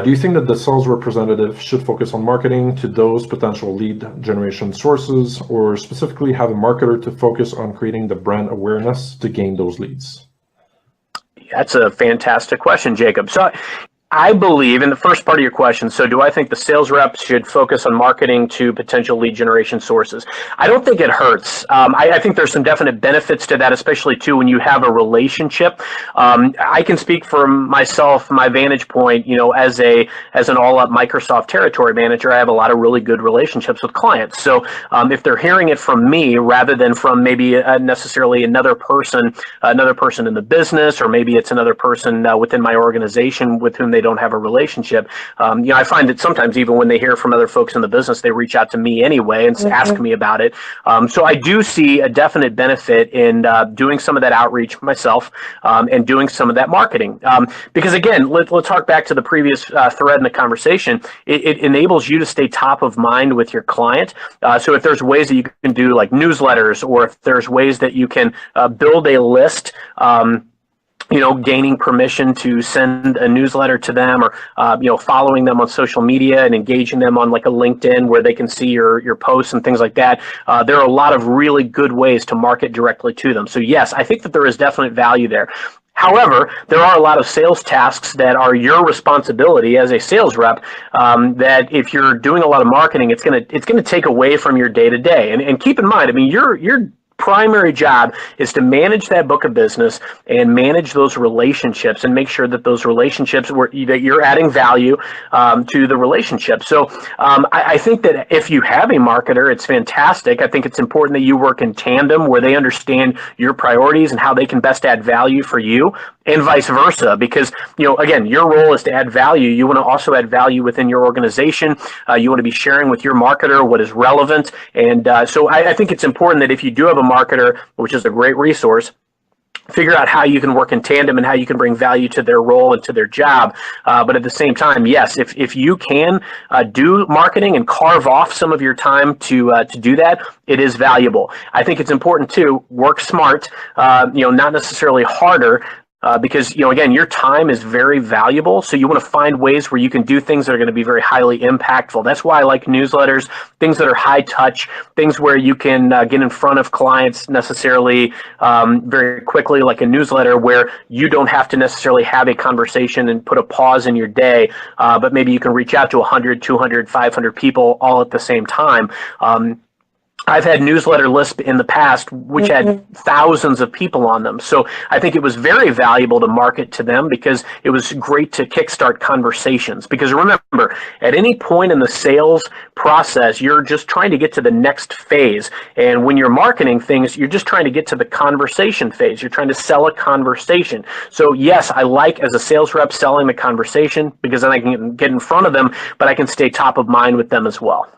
Do you think that the sales representative should focus on marketing to those potential lead generation sources, or specifically have a marketer to focus on creating the brand awareness to gain those leads? That's a fantastic question, Jacob. So I believe in the first part of your question, so do I think the sales reps should focus on marketing to potential lead generation sources? I don't think it hurts. I think there's some definite benefits to that, especially too when you have a relationship. I can speak for myself, my vantage point, as an all-up Microsoft territory manager, I have a lot of really good relationships with clients. So if they're hearing it from me rather than from maybe necessarily another person in the business, or maybe it's another person within my organization with whom they don't have a relationship. I find that sometimes even when they hear from other folks in the business, they reach out to me anyway and ask me about it. So I do see a definite benefit in doing some of that outreach myself and doing some of that marketing. Because again, let's hark back to the previous thread in the conversation. It enables you to stay top of mind with your client. So if there's ways that you can do like newsletters, or if there's ways that you can build a list, gaining permission to send a newsletter to them, or following them on social media and engaging them on like a LinkedIn where they can see your posts and things like that. There are a lot of really good ways to market directly to them. So yes, I think that there is definite value there. However, there are a lot of sales tasks that are your responsibility as a sales rep, that if you're doing a lot of marketing, it's gonna take away from your day to day. And keep in mind, I mean, your primary job is to manage that book of business and manage those relationships and make sure that those relationships that you're adding value to the relationship. So I think that if you have a marketer, it's fantastic. I think it's important that you work in tandem where they understand your priorities and how they can best add value for you, and vice versa. Because, again, your role is to add value. You want to also add value within your organization. You want to be sharing with your marketer what is relevant. And so I think it's important that if you do have a marketer, which is a great resource, figure out how you can work in tandem and how you can bring value to their role and to their job. But at the same time, yes, if you can do marketing and carve off some of your time to do that, it is valuable. I think it's important to work smart, not necessarily harder. Because, again, your time is very valuable. So you want to find ways where you can do things that are going to be very highly impactful. That's why I like newsletters, things that are high touch, things where you can get in front of clients necessarily very quickly, like a newsletter where you don't have to necessarily have a conversation and put a pause in your day, but maybe you can reach out to 100, 200, 500 people all at the same time. I've had newsletter lists in the past which had thousands of people on them. So I think it was very valuable to market to them because it was great to kickstart conversations. Because remember, at any point in the sales process, you're just trying to get to the next phase. And when you're marketing things, you're just trying to get to the conversation phase. You're trying to sell a conversation. So yes, I like as a sales rep selling the conversation because then I can get in front of them, but I can stay top of mind with them as well.